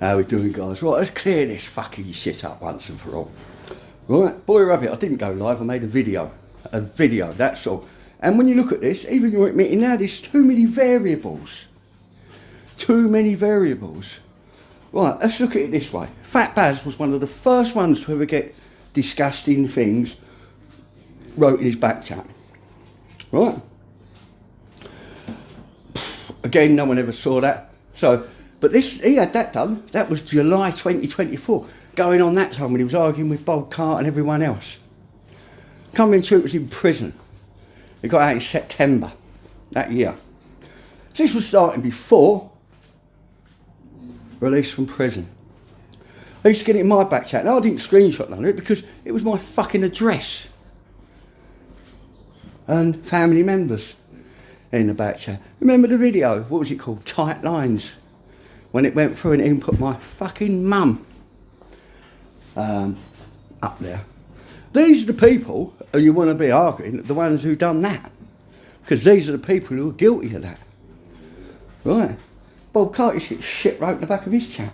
How we doing, guys? Right, let's clear this fucking shit up once and for all. Right, boy rabbit, I didn't go live, I made a video. That's all. And when you look at this, even you're admitting now, there's too many variables. Right, let's look at it this way. Fat Baz was one of the first ones to ever get disgusting things wrote in his back chat. Right? Again, no one ever saw that. So, but this, he had that done. That was July 2024. Going on that time when he was arguing with Bob Carter and everyone else. Coming to it was in prison. He got out in September that year. So this was starting before release from prison. I used to get it in my back chat. Now I didn't screenshot none of it because it was my fucking address. And family members in the back chat. Remember the video? What was it called? Tight Lines. When it went through and even put my fucking mum up there. These are the people who you want to be arguing, the ones who done that. Because these are the people who are guilty of that. Right. Bob Carter gets shit wrote in the back of his chat.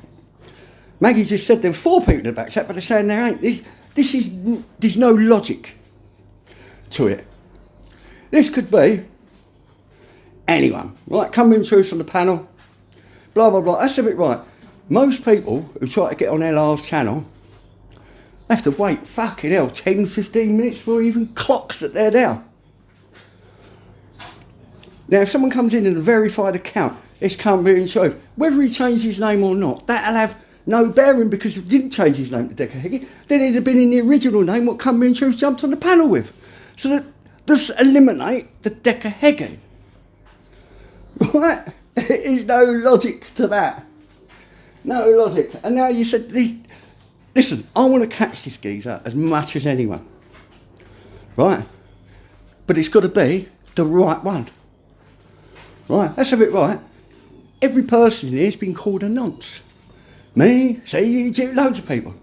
Maggie just said there were 4 people in the back chat, but they're saying there ain't. There's no logic to it. This could be anyone, right? Coming through from the panel, blah, blah, blah. That's a bit right. Most people who try to get on LR's channel have to wait, fucking hell, 10, 15 minutes before he even clocks that they're there. Now, if someone comes in a verified account, this can't be in truth. Whether he changed his name or not, that'll have no bearing because he didn't change his name to Decker Heggie. Then he'd have been in the original name what Come in Truth jumped on the panel with. So that just eliminate the Decker Heggie. Right? There is no logic to that. No logic. And now you said, listen, I want to catch this geezer as much as anyone. Right? But it's got to be the right one. Right? That's a bit right. Every person in here has been called a nonce. Me, CEG, loads of people.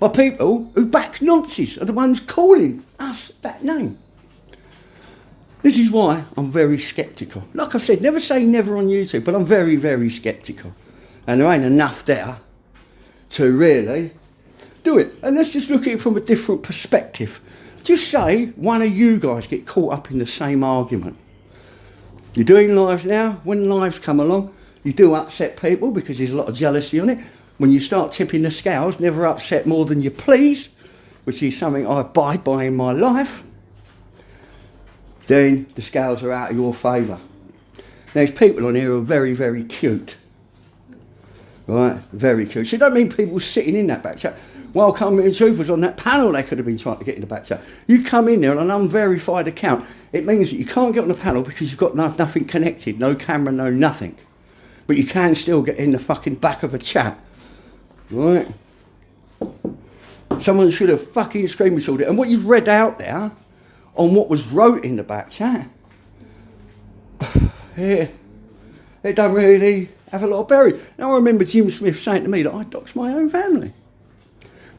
But people who back nonces are the ones calling us that name. This is why I'm very sceptical. Like I said, never say never on YouTube, but I'm very, very sceptical. And there ain't enough there to really do it. And let's just look at it from a different perspective. Just say one of you guys get caught up in the same argument. You're doing lives now. When lives come along, you do upset people because there's a lot of jealousy on it. When you start tipping the scales, never upset more than you please, which is something I abide by in my life, then the scales are out of your favour. There's people on here who are very, very cute. Right? Very cute. So it don't mean people sitting in that back chat. While Come in Truth was on that panel, they could have been trying to get in the back chat. You come in there on an unverified account, it means that you can't get on the panel because you've got nothing connected, no camera, no nothing. But you can still get in the fucking back of a chat. Right? Someone should have fucking screenshotted it. And what you've read out there on what was wrote in the back chat, it don't really have a lot of bearing. Now I remember Jim Smith saying to me that I doxed my own family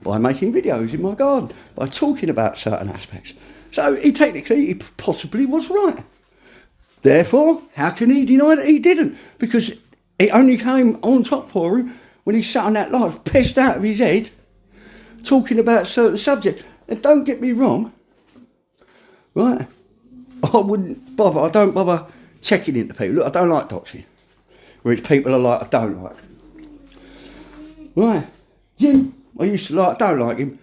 by making videos in my garden, by talking about certain aspects. So he possibly was right. Therefore, how can he deny that he didn't? Because it only came on top for him when he sat on that live, pissed out of his head, talking about certain subjects. And don't get me wrong, right? I wouldn't bother, I don't bother checking into people. Look, I don't like doxing. Whereas people are like, I don't like. Right? Jim, I used to like, I don't like him.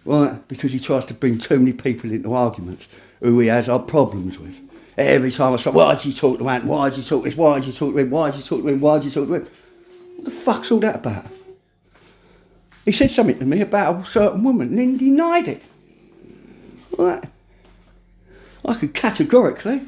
Right? Because he tries to bring too many people into arguments who he has problems with. Every time I say, why did you talk to Ant? Why did you talk to this? Why did you talk to him? Why did you talk to him? Why did you talk to him? What the fuck's all that about? He said something to me about a certain woman and then denied it. Right? I could categorically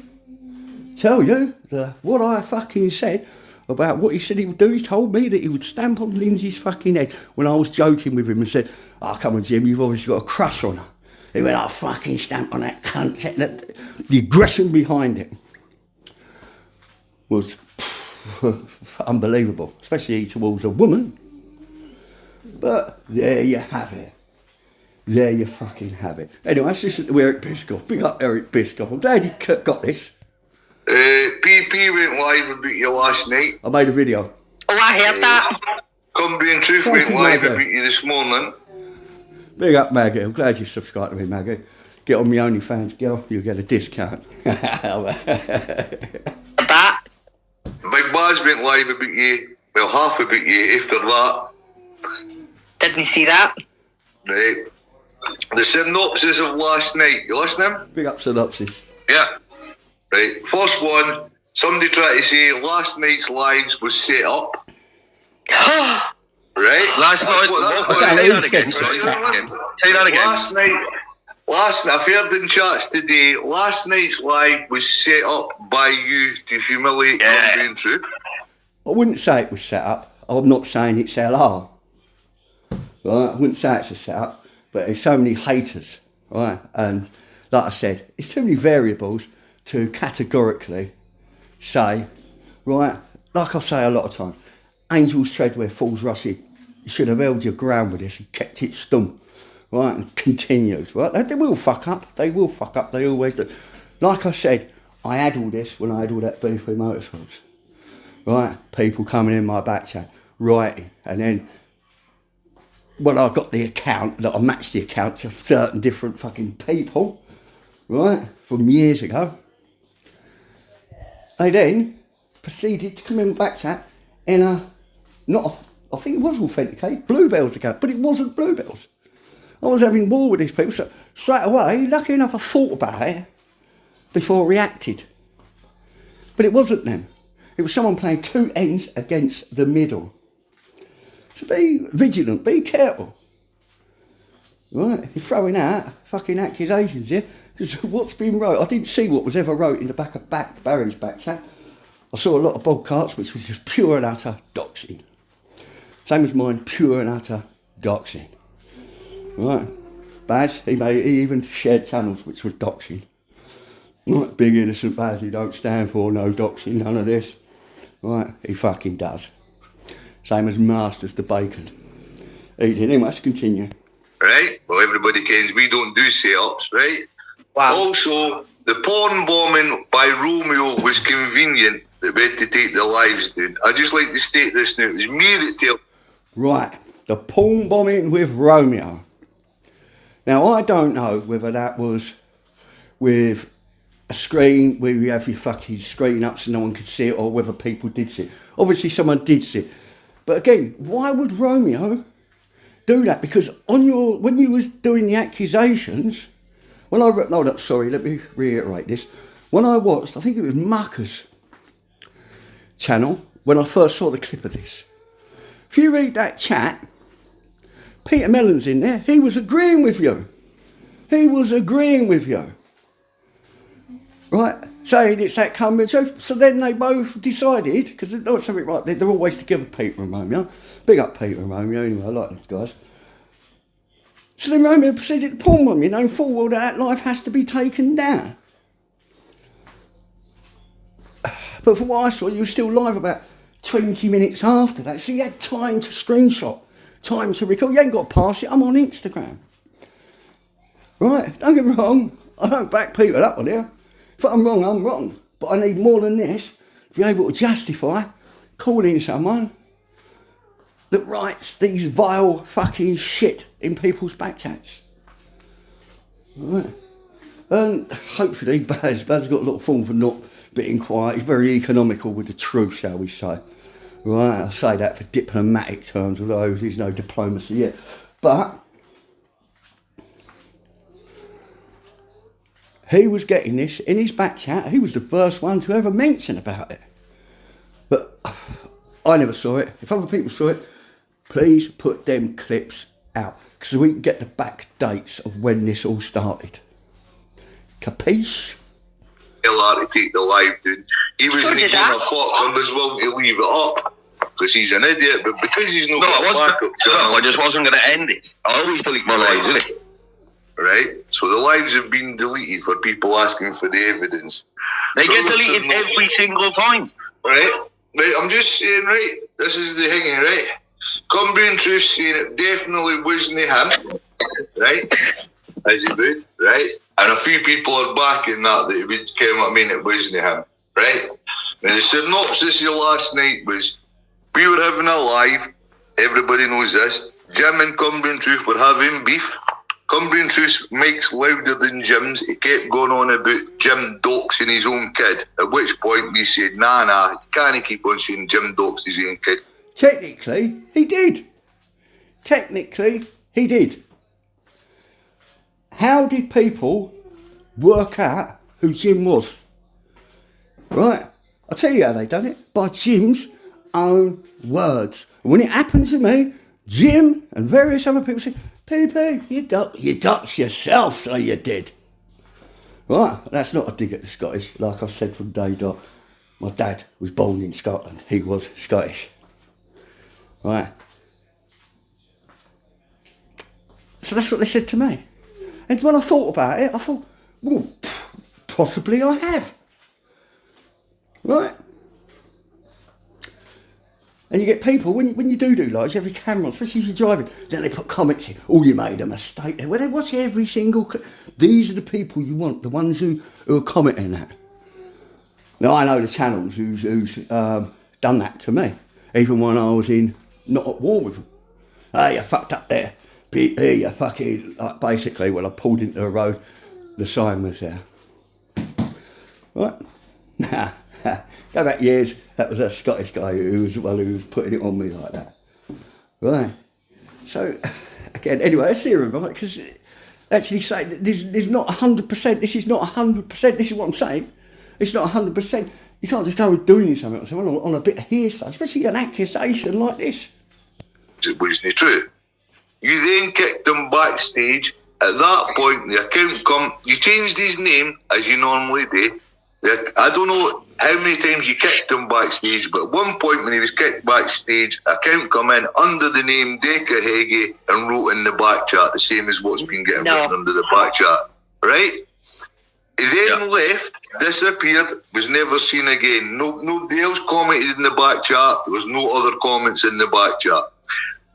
tell you what I fucking said about what he said he would do. He told me that he would stamp on Lindsay's fucking head when I was joking with him and said, oh, come on, Jim, you've obviously got a crush on her. He went, I'll fucking stamp on that cunt. The aggression behind it was unbelievable, especially towards a woman. But there you have it. There you fucking have it. Anyway, let's listen to Eric Biscoff. Big up Eric Biscoff. I'm glad he got this. PP went live about you last night. I made a video. Oh, I heard that. Cumbrian Truth Thank went you, live Maggie. about you this morning. Big up, Maggie. I'm glad you subscribed to me, Maggie. Get on my OnlyFans, girl. You'll get a discount. That. Big Baz went live about you. Well, half about you after that. Didn't see that. Right. The synopsis of last night. You listening? Big up, Synopsis. Yeah. Right. First one. Somebody tried to say last night's lives was set up. Right? Last night. Say that again. Say that again. Last night, I've heard in chats today, last night's live was set up by you to humiliate Cumbrian Truth. I wouldn't say it was set up. I'm not saying it's LR. Right? I wouldn't say it's a setup, but there's so many haters, right? And like I said, it's too many variables to categorically say, right? Like I say a lot of times, angels tread where fools rush in. You should have held your ground with this and kept it stum, right? And continued, right? They will fuck up. They will fuck up. They always do. Like I said, I had all this when I had all that beef with motorsports, right? People coming in my back chat, writing, and then when I got the account, that I matched the accounts of certain different fucking people, right, from years ago, they then proceeded to come in back chat in I think it was authenticated, Bluebell's account, but it wasn't Bluebell's. I was having war with these people, so straight away, lucky enough I thought about it before I reacted. But it wasn't them. It was someone playing two ends against the middle. So be vigilant, be careful. Right, you're throwing out fucking accusations here. Because what's been wrote, I didn't see what was ever wrote in the back of Barry's back chat. I saw a lot of bobcarts, which was just pure and utter doxing. Same as mine, pure and utter doxing. Right, Baz, he even shared channels, which was doxing. Right, big innocent Baz, he don't stand for no doxing, none of this. Right, he fucking does. Same as Masters the Bacon. He did. Anyway, let's continue. Right? Well, everybody knows we don't do setups, right? Wow. Also, the porn bombing by Romeo was convenient that we had to take the lives down. I'd just like to state this now. It was me that told. Right, the porn bombing with Romeo. Now, I don't know whether that was with a screen where you have your fucking screen up so no one could see it, or whether people did see it. Obviously, someone did see it. But again, why would Romeo do that? Because when you was doing the accusations, let me reiterate this. When I watched, I think it was Mucker's channel, when I first saw the clip of this. If you read that chat, Peter Mellon's in there, he was agreeing with you. He was agreeing with you. Right? Saying it's that Cumbrian Truth. So then they both decided, because they know something right, they're always together, Peter and Romeo. Big up Peter and Romeo, anyway, I like those guys. So then Romeo proceeded to porn bomb, full well that life has to be taken down. But from what I saw, you were still live about 20 minutes after that, so you had time to screenshot, time to record. You ain't got to pass it, I'm on Instagram. Right, don't get me wrong, I don't back Peter up on here. If I'm wrong, I'm wrong. But I need more than this to be able to justify calling someone that writes these vile fucking shit in people's back chats. Right. And hopefully Baz got a little form for not being quiet. He's very economical with the truth, shall we say. Right, I say that for diplomatic terms, although there's no diplomacy yet. But he was getting this in his back chat. He was the first one to ever mention about it. But I never saw it. If other people saw it, please put them clips out, because we can get the back dates of when this all started. Capiche? LR to take the live down. He was in the game of fuck and was willing to leave it up because he's an idiot, but because he's not got backup. I just wasn't going to end it. I always delete my lives, innit? Right? So the lives have been deleted for people asking for the evidence. They get deleted every single time. Right? Right, I'm just saying, right? This is the thing, right? Cumbrian Truth saying it definitely wasn't him, right? As he would, right? And a few people are backing that it would come what I mean, it wasn't him, right? Now the synopsis of last night was we were having a live everybody knows this. Jim and Cumbrian Truth were having beef. Cumbrian Truth makes louder than Jim's. He kept going on about Jim doxing his own kid. At which point we said, nah, you can't keep on saying Jim doxed his own kid. Technically, he did. Technically, he did. How did people work out who Jim was? Right, I'll tell you how they done it. By Jim's own words. When it happened to me, Jim and various other people said, PP, you doxed yourself, so you did. Right, that's not a dig at the Scottish. Like I've said from day dot, my dad was born in Scotland. He was Scottish. Right. So that's what they said to me. And when I thought about it, I thought, well, possibly I have. Right? And you get people, when you do lives, you have your camera on, especially if you're driving, then they put comments in, oh, you made a mistake there. Well, they watch every single... These are the people you want, the ones who are commenting that. Now, I know the channels who's done that to me, even when I was not at war with them. Hey, you fucked up there. Hey, you fucking... Like, basically, when I pulled into the road, the sign was there. Right? Nah. Go back years, that was a Scottish guy who was the one who was putting it on me like that. Right. So, again, anyway, let's hear him, right? Because actually say there's not 100%, this is not 100%, this is what I'm saying. It's not 100%. You can't just go with doing something on a bit of hearsay, especially an accusation like this. It wasn't true. You then kicked him backstage. At that point, the account you changed his name, as you normally do. I don't know how many times you kicked him backstage, but at one point when he was kicked backstage, a account come in under the name Deka Heggie and wrote in the back chat the same as what's been getting written under the back chat. Right? He then left, disappeared, was never seen again. Nobody else commented in the back chat. There was no other comments in the back chat.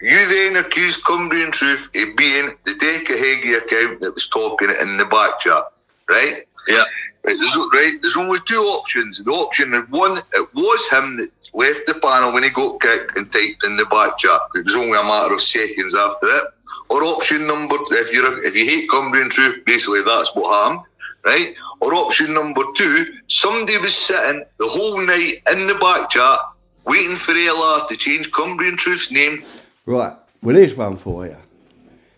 You then accused Cumbrian Truth of being the Deka Heggie account that was talking in the back chat. Right? Yeah. There's only two options. The option one, it was him that left the panel when he got kicked and typed in the back chat. It was only a matter of seconds after it. Or option number, if you hate Cumbrian Truth, basically that's what happened, right? Or option number two, somebody was sitting the whole night in the back chat waiting for LR to change Cumbrian Truth's name. Right, well here's one for you.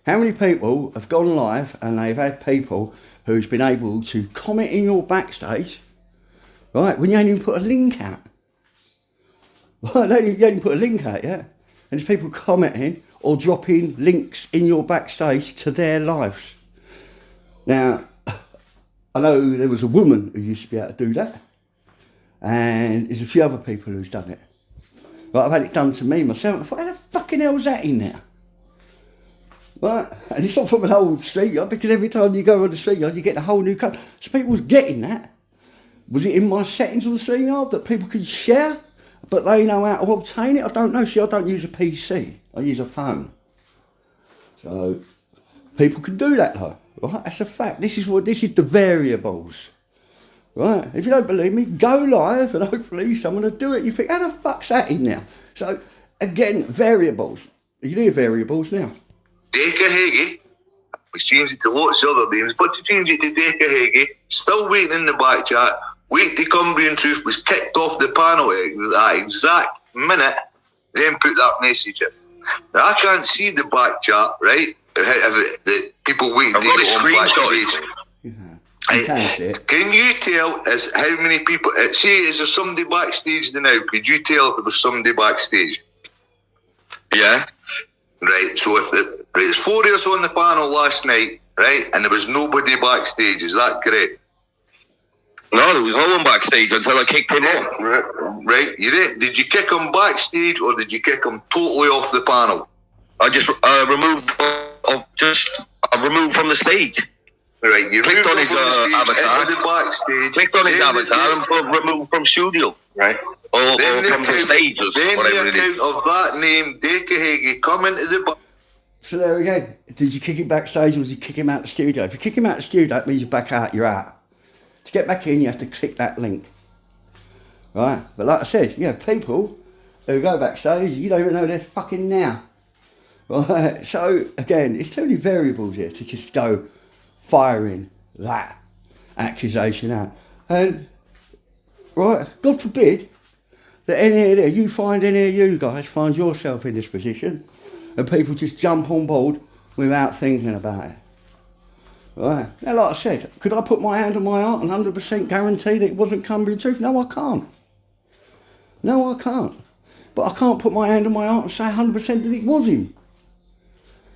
How many people have gone live and they've had people who's been able to comment in your backstage, right, when you ain't even put a link out. Right, you ain't put a link out yet. And there's people commenting or dropping links in your backstage to their lives. Now, I know there was a woman who used to be able to do that. And there's a few other people who's done it. Right, I've had it done to me myself. I thought, how the fucking hell's that in there? Right, and it's not from an old street yard, because every time you go on the street yard, you get a whole new code. So people's getting that. Was it in my settings on the street yard that people could share, but they know how to obtain it? I don't know. See, I don't use a PC. I use a phone. So people can do that though. Right, that's a fact. This is the variables. Right, if you don't believe me, go live and hopefully someone will do it. You think, how the fuck's that in there? So again, variables. You need variables now. Deka Heggie, we changed it to lots of other names, but to change it to Deka Heggie, still waiting in the back chat, wait till Cumbrian Truth was kicked off the panel at that exact minute, then put that message in. Now, I can't see the back chat, right? The people waiting to get on backstage. Can you tell us how many people, say, is there somebody backstage now? Could you tell if there was somebody backstage? Yeah. Right, so there's four of us on the panel last night, right, and there was nobody backstage, is that correct? No, there was no one backstage until I kicked him off. Right, did you kick him backstage or did you kick him totally off the panel? I just removed from the stage. Right, you clicked on his avatar, the backstage, clicked on his avatar and removed from studio. Right. Or from the stage. Then the account of that name, Deka Heggie, come into the back. So there we go. Did you kick him backstage or did you kick him out the studio? If you kick him out the studio, that means you're back out, you're out. To get back in, you have to click that link. Right, but like I said, you have people who go backstage, you don't even know they're fucking now. Right, so again, it's too many variables here to just go firing that accusation out. And, right, God forbid that you find any of you guys find yourself in this position and people just jump on board without thinking about it. Right, now like I said, could I put my hand on my heart and 100% guarantee that it wasn't Cumbrian Truth? No, I can't. No, I can't. But I can't put my hand on my heart and say 100% that it was him.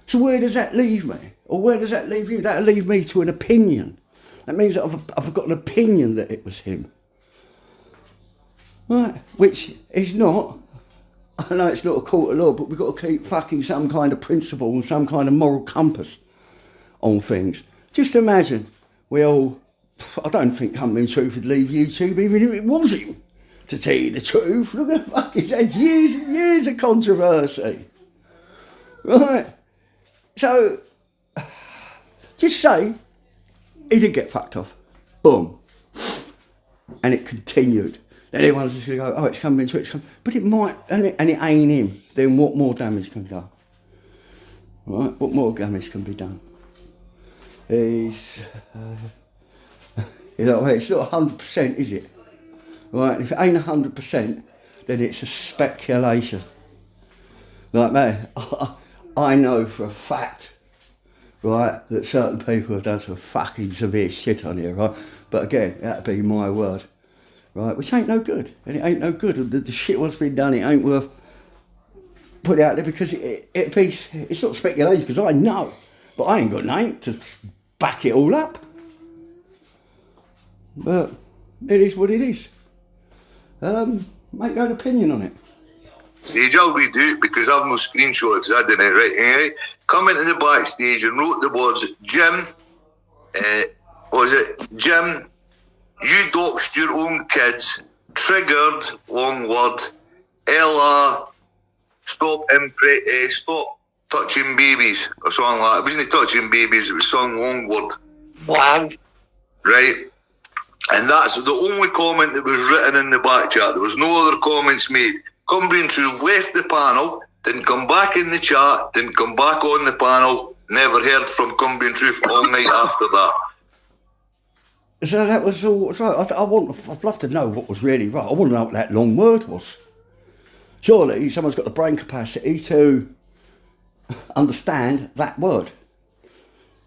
So where does that leave me? Or where does that leave you? That'll leave me to an opinion. That means that I've got an opinion that it was him. Right, which is not, I know it's not a court of law, but we've got to keep fucking some kind of principle and some kind of moral compass on things. Just imagine, I don't think Cumbrian Truth would leave YouTube even if it was him. To tell you the truth, look at the fuck, he's had years and years of controversy. Right? So, just say he did get fucked off. Boom. And it continued. Then everyone's just going to go, oh, it's Cumbrian Truth, but it might, and it ain't him. Then what more damage can go? Right? What more damage can be done? It's not 100%, is it? Right, if it ain't 100%, then it's a speculation. Like man, I know for a fact, right, that certain people have done some fucking severe shit on here, right? But again, that'd be my word, right? Which ain't no good, and it ain't no good. The shit what's been done, it ain't worth putting out there because it's not speculation because I know, but I ain't got nothing to back it all up. But it is what it is. Make your own opinion on it. Stage, I'll redo it because I've no screenshot because I didn't, right? Anyway, come into the backstage and wrote the words, Jim, Jim, you doxed your own kids, triggered, long word, Ella, stop touching babies, or something like that. It wasn't touching babies, it was some long word. Wow. Right? And that's the only comment that was written in the back chat. There was no other comments made. Cumbrian Truth left the panel, didn't come back in the chat, didn't come back on the panel, never heard from Cumbrian Truth all night after that. So that was all what's right. I'd love to know what was really right. I want to know what that long word was. Surely someone's got the brain capacity to understand that word.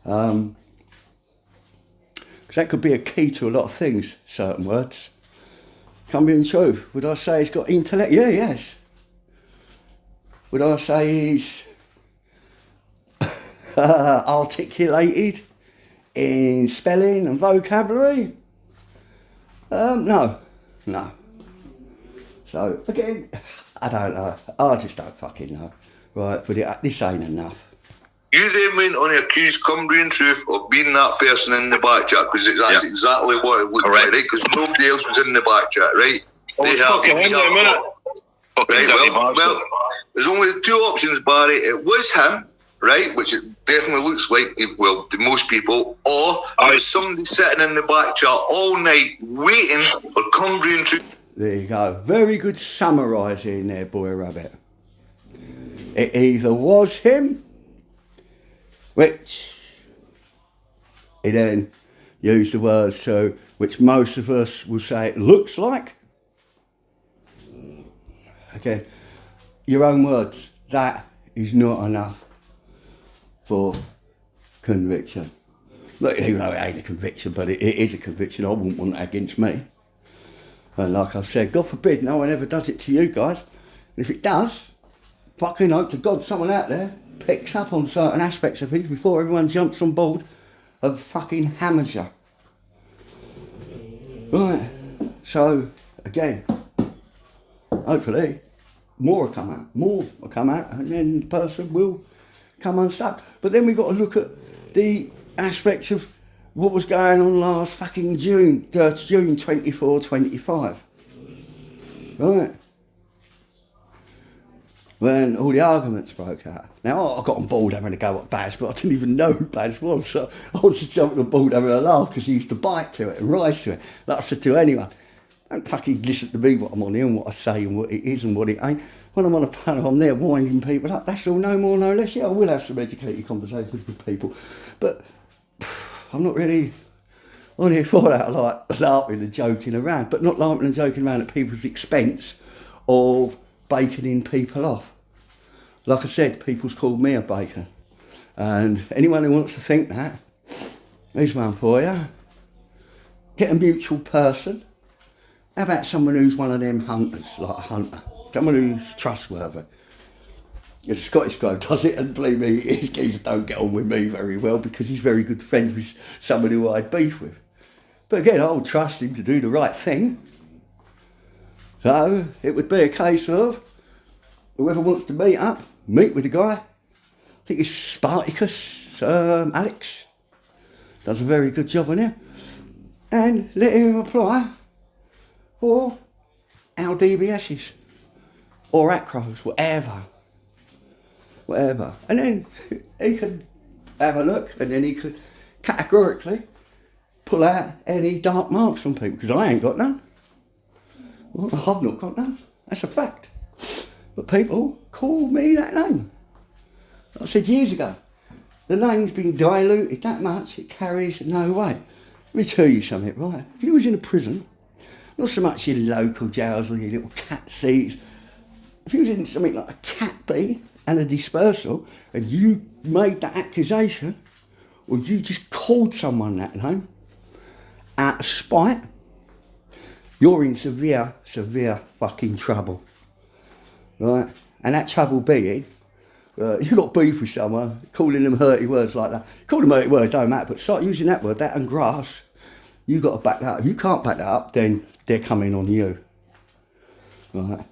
Because that could be a key to a lot of things, certain words. Cumbrian Truth, would I say he's got intellect? Yeah, yes. Would I say he's articulated in spelling and vocabulary? No. So, again, I don't know. I just don't fucking know. Right, but this ain't enough. You then went on to accuse Cumbrian Truth of being that person in the back chat, because that's exactly what it looked like, right? Because nobody else was in the back chat, right? Oh, it's fucking him in a minute. Right, well, there's only two options, Barry. It was him, right, which it definitely looks like, well, to most people, or there was somebody sitting in the back chat all night waiting for Cumbrian Truth. There you go. Very good summarising there, Boy Rabbit. It either was him, which he then used the words so, which most of us will say it looks like. Okay, your own words, that is not enough for conviction. Look, even though it ain't a conviction, but it is a conviction. I wouldn't want that against me. And like I said, God forbid no one ever does it to you guys. And if it does, fucking hope to God someone out there picks up on certain aspects of things before everyone jumps on board and fucking hammers you. Right, so again, hopefully more will come out, and then the person will come unstuck. But then we've got to look at the aspects of what was going on last fucking June 24, 25. Right. When all the arguments broke out. Now, I got on board having a go at Baz, but I didn't even know who Baz was, so I was just jumping on board having a laugh because he used to bite to it and rise to it. Like I said to anyone, Don't fucking listen to me what I'm on here and what I say and what it is and what it ain't. When I'm on a panel, I'm there winding people up. That's all, no more, no less. Yeah, I will have some educated conversations with people. But I'm not really on here for that, like laughing and joking around. But not laughing and joking around at people's expense of baconing people off. Like I said, people's called me a bacon. And anyone who wants to think that, here's one for you. Get a mutual person. How about someone who's one of them hunters, like a hunter? Someone who's trustworthy. The Scottish guy does it, and believe me, his geezers don't get on with me very well because he's very good friends with someone who I had beef with. But again, I'll trust him to do the right thing. So it would be a case of whoever wants to meet up, meet with the guy. I think it's Spartacus, Alex. Does a very good job on it. And let him apply for our DBSs or acros, whatever. And then he could have a look and then he could categorically pull out any dark marks on people, because I ain't got none. Well, I've not got none. That's a fact. But people call me that name. I said years ago, the name's been diluted that much, it carries no weight. Let me tell you something, right? If you was in a prison, not so much your local jails or your little cat seats, if you was in something like a cat B and a dispersal, and you made that accusation, or you just called someone that name, out of spite, you're in severe fucking trouble, right? And that trouble being, you got beef with someone, calling them hurty words like that. Call them hurty words, don't matter, but start using that word, that and grass, you got to back that up. If you can't back that up, then they're coming on you, right?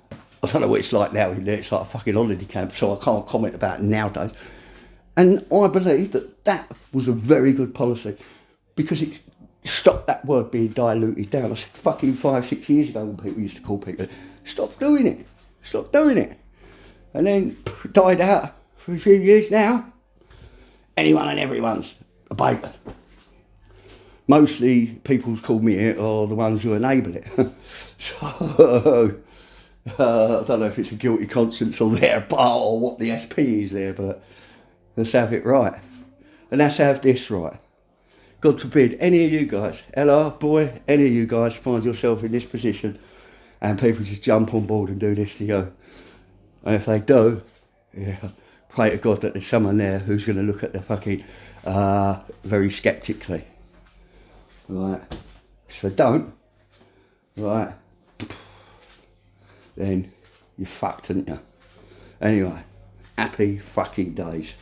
I don't know what it's like now in there, it's like a fucking holiday camp, so I can't comment about it nowadays. And I believe that was a very good policy, because it stopped that word being diluted down. I said fucking 5-6 years ago when people used to call people, stop doing it. And then died out for a few years now. Anyone and everyone's a bacon. Mostly people's called me it are the ones who enable it. So I don't know if it's a guilty conscience on their part or what the SP is there, but let's have it right. And let's have this right. God forbid any of you guys, Ella, boy, any of you guys find yourself in this position and people just jump on board and do this to you. And if they do, yeah, pray to God that there's someone there who's going to look at the fucking very sceptically. Right. If they don't, right, then you're fucked, aren't you? Anyway, happy fucking days.